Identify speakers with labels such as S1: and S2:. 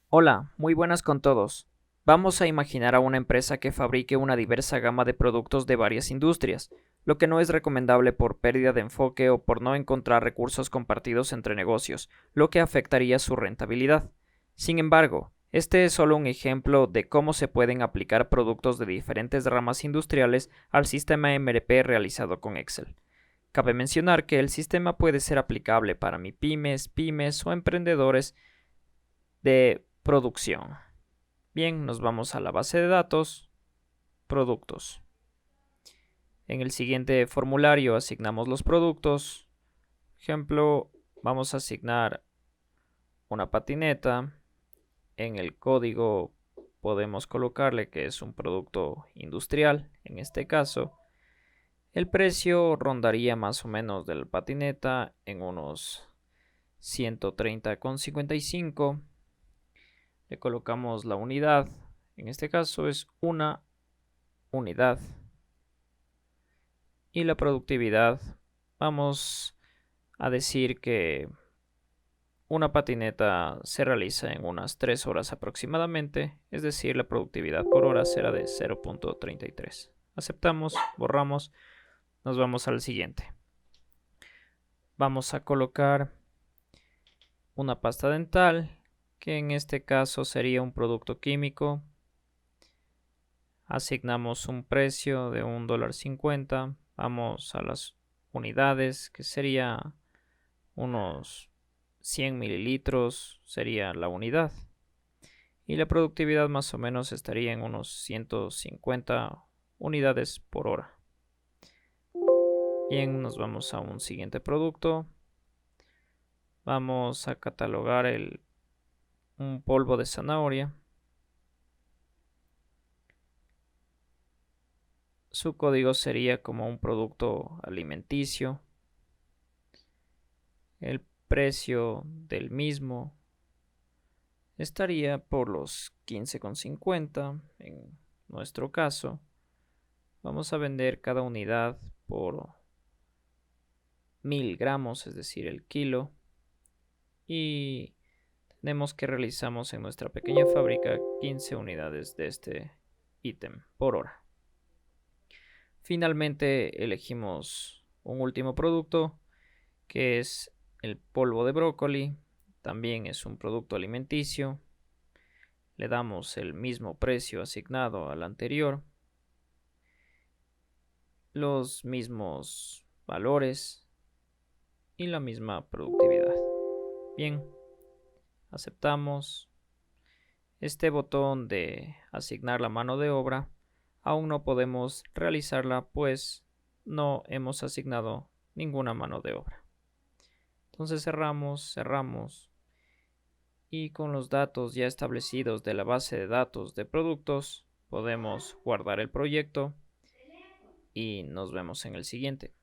S1: Hola, muy buenas con todos. Vamos a imaginar a una empresa que fabrique una diversa gama de productos de varias industrias, lo que no es recomendable por pérdida de enfoque o por no encontrar recursos compartidos entre negocios, lo que afectaría su rentabilidad. Sin embargo, este es solo un ejemplo de cómo se pueden aplicar productos de diferentes ramas industriales al sistema MRP realizado con Excel. Cabe mencionar que el sistema puede ser aplicable para MIPYMES, pymes o emprendedores de producción. Bien, nos vamos a la base de datos, productos. En el siguiente formulario asignamos los productos. Ejemplo, vamos a asignar una patineta. En el código podemos colocarle que es un producto industrial. En este caso, el precio rondaría más o menos de la patineta en unos 130,55. Le colocamos la unidad. En este caso es una unidad. Y la productividad, vamos a decir que una patineta se realiza en unas 3 horas aproximadamente, es decir, la productividad por hora será de 0.33. Aceptamos, borramos, nos vamos al siguiente. Vamos a colocar una pasta dental, que en este caso sería un producto químico. Asignamos un precio de $1.50. Vamos a las unidades, que sería unos 100 mililitros sería la unidad. Y la productividad más o menos estaría en unos 150 unidades por hora. Bien, nos vamos a un siguiente producto. Vamos a catalogar un polvo de zanahoria. Su código sería como un producto alimenticio. El precio del mismo estaría por los 15,50 en nuestro caso. Vamos a vender cada unidad por 1000 gramos, es decir, el kilo. Y tenemos que realizamos en nuestra pequeña fábrica 15 unidades de este ítem por hora. Finalmente elegimos un último producto, que es el polvo de brócoli. También es un producto alimenticio. Le damos el mismo precio asignado al anterior, los mismos valores y la misma productividad. Bien, aceptamos. Este botón de asignar la mano de obra aún no podemos realizarla, pues no hemos asignado ninguna mano de obra. Entonces cerramos y con los datos ya establecidos de la base de datos de productos podemos guardar el proyecto y nos vemos en el siguiente.